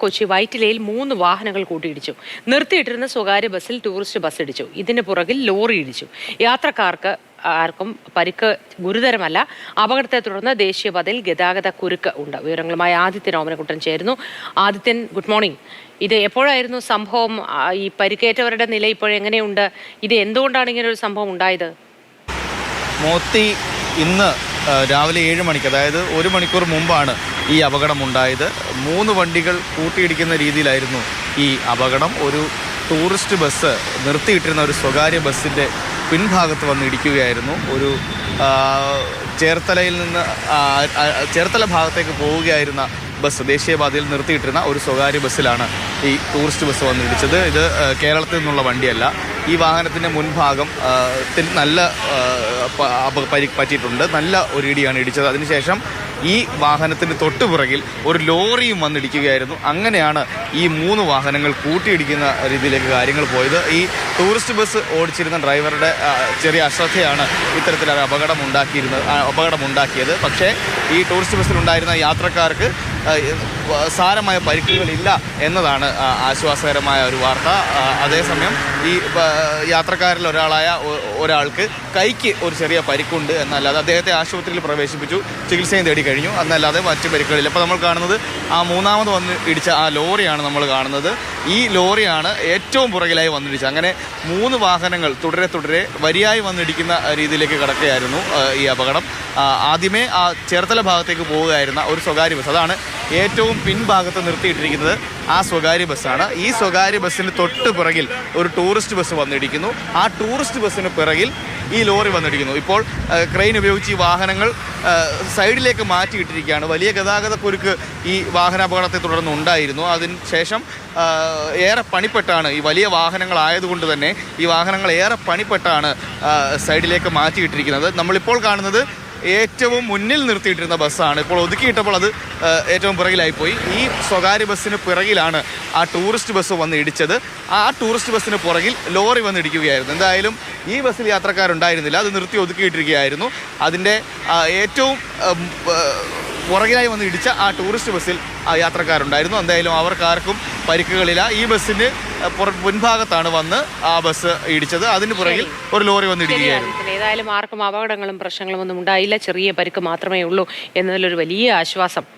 കൊച്ചി വൈറ്റിലയിൽ 3 വാഹനങ്ങൾ കൂട്ടിയിടിച്ചു. നിർത്തിയിട്ടിരുന്ന സ്വകാര്യ ബസ്സിൽ ടൂറിസ്റ്റ് ബസ് ഇടിച്ചു. ഇതിന് പുറകിൽ ലോറി ഇടിച്ചു. യാത്രക്കാർക്ക് ആർക്കും പരിക്ക് ഗുരുതരമല്ല. അപകടത്തെ തുടർന്ന് ദേശീയപാതയിൽ ഗതാഗത കുരുക്ക് ഉണ്ട്. വിവരങ്ങളുമായി ആദിത്യൻ ഓമനക്കുട്ടൻ ചേരുന്നു. Adithyan, good morning. ഇത് എപ്പോഴായിരുന്നു സംഭവം? ഈ പരിക്കേറ്റവരുടെ നില ഇപ്പോഴെങ്ങനെയുണ്ട്? ഇത് എന്തുകൊണ്ടാണ് ഇങ്ങനെ ഒരു സംഭവം ഉണ്ടായത്? മോത്തി ഇന്ന് രാവിലെ 7 മണിക്ക്, അതായത് 1 മണിക്കൂർ മുമ്പാണ് ഈ അപകടമുണ്ടായത്. 3 വണ്ടികൾ കൂട്ടിയിടിക്കുന്ന രീതിയിലായിരുന്നു ഈ അപകടം. ഒരു ടൂറിസ്റ്റ് ബസ് നിർത്തിയിട്ടിരുന്ന ഒരു സ്വകാര്യ ബസ്സിൻ്റെ പിൻഭാഗത്ത് വന്ന് ഇടിക്കുകയായിരുന്നു. ഒരു ചേർത്തലയിൽ നിന്ന് ചേർത്തല ഭാഗത്തേക്ക് പോവുകയായിരുന്ന ബസ് ദേശീയപാതയിൽ നിർത്തിയിട്ടിരുന്ന ഒരു സ്വകാര്യ ബസ്സിലാണ് ഈ ടൂറിസ്റ്റ് ബസ് വന്ന് ഇടിച്ചത്. ഇത് കേരളത്തിൽ നിന്നുള്ള വണ്ടിയല്ല. ഈ വാഹനത്തിൻ്റെ മുൻഭാഗം നല്ല പറ്റിയിട്ടുണ്ട്. നല്ല ഒരു ഇടിയാണ് ഇടിച്ചത്. അതിനുശേഷം ഈ വാഹനത്തിന് തൊട്ടുപുറകിൽ ഒരു ലോറിയും വന്നിടിക്കുകയായിരുന്നു. അങ്ങനെയാണ് ഈ 3 വാഹനങ്ങൾ കൂട്ടിയിടിക്കുന്ന രീതിയിലേക്ക് കാര്യങ്ങൾ പോയത്. ഈ ടൂറിസ്റ്റ് ബസ് ഓടിച്ചിരുന്ന ഡ്രൈവറുടെ ചെറിയ അശ്രദ്ധയാണ് ഇത്തരത്തിലൊരു അപകടമുണ്ടാക്കിയത്. പക്ഷേ ഈ ടൂറിസ്റ്റ് ബസ്സിലുണ്ടായിരുന്ന യാത്രക്കാർക്ക് സാരമായ പരിക്കുകളില്ല എന്നതാണ് ആശ്വാസകരമായ ഒരു വാർത്ത. അതേസമയം ഈ യാത്രക്കാരിൽ ഒരാൾക്ക് കൈക്ക് ഒരു ചെറിയ പരിക്കുണ്ട് എന്നല്ലാതെ അദ്ദേഹത്തെ ആശുപത്രിയിൽ പ്രവേശിപ്പിച്ചു, ചികിത്സയും തേടി കഴിഞ്ഞു. എന്നല്ലാതെ മറ്റ് പരിക്കുകളില്ല. ഇപ്പോൾ നമ്മൾ കാണുന്നത് ആ 3ാമത് വന്ന് ഇടിച്ച ആ ലോറിയാണ് നമ്മൾ കാണുന്നത്. ഈ ലോറിയാണ് ഏറ്റവും പുറകിലായി വന്നിടിച്ചത്. അങ്ങനെ 3 വാഹനങ്ങൾ തുടരെ വരിയായി വന്നിടിക്കുന്ന രീതിയിലേക്ക് കടക്കുകയായിരുന്നു ഈ അപകടം. ആദ്യമേ ആ ചേർത്തല ഭാഗത്തേക്ക് പോവുകയായിരുന്ന ഒരു സ്വകാര്യ ബസ്, അതാണ് ഏറ്റവും പിൻഭാഗത്ത് നിർത്തിയിട്ടിരിക്കുന്നത്. ആ സ്വകാര്യ ബസ്സാണ്. ഈ സ്വകാര്യ ബസ്സിന് തൊട്ട് പിറകിൽ ഒരു ടൂറിസ്റ്റ് ബസ് വന്നിടിക്കുന്നു. ആ ടൂറിസ്റ്റ് ബസ്സിന് പിറകിൽ ഈ ലോറി വന്നിടിക്കുന്നു. ഇപ്പോൾ ക്രെയിൻ ഉപയോഗിച്ച് ഈ വാഹനങ്ങൾ സൈഡിലേക്ക് മാറ്റിയിട്ടിരിക്കുകയാണ്. വലിയ ഗതാഗത കുരുക്ക് ഈ വാഹനാപകടത്തെ തുടർന്ന് ഉണ്ടായിരുന്നു. അതിന് ശേഷം ഏറെ പണിപ്പെട്ടാണ്, ഈ വലിയ വാഹനങ്ങളായതുകൊണ്ട് തന്നെ ഈ വാഹനങ്ങൾ ഏറെ പണിപ്പെട്ടാണ് സൈഡിലേക്ക് മാറ്റിയിട്ടിരിക്കുന്നത്. നമ്മളിപ്പോൾ കാണുന്നത് ഏറ്റവും മുന്നിൽ നിർത്തിയിട്ടിരുന്ന ബസ്സാണ്. ഇപ്പോൾ ഒതുക്കിയിട്ടപ്പോൾ അത് ഏറ്റവും പിറകിലായിപ്പോയി. ഈ സ്വകാര്യ ബസ്സിന് പിറകിലാണ് ആ ടൂറിസ്റ്റ് ബസ് വന്ന് ഇടിച്ചത്. ആ ടൂറിസ്റ്റ് ബസ്സിന് പുറകിൽ ലോറി വന്ന് ഇടിക്കുകയായിരുന്നു. എന്തായാലും ഈ ബസ്സിൽ യാത്രക്കാരുണ്ടായിരുന്നില്ല, അത് നിർത്തി ഒതുക്കിയിട്ടിരിക്കുകയായിരുന്നു. അതിൻ്റെ ഏറ്റവും പുറകിലായി വന്ന് ഇടിച്ച ആ ടൂറിസ്റ്റ് ബസ്സിൽ യാത്രക്കാരുണ്ടായിരുന്നു. എന്തായാലും അവർക്കാർക്കും പരിക്കുകളില്ല. ഈ ബസ്സിന് മുൻഭാഗത്താണ് വന്ന് ആ ബസ് ഇടിച്ചത്. അതിന് പുറകിൽ ഒരു ലോറി വന്ന് ഇടിക്കുകയായിരുന്നു. ഏതായാലും ആർക്കും അപകടങ്ങളും പ്രശ്നങ്ങളും ഒന്നും ഉണ്ടായില്ല. ചെറിയ പരിക്ക് മാത്രമേ ഉള്ളൂ എന്നതിലൊരു വലിയ ആശ്വാസം.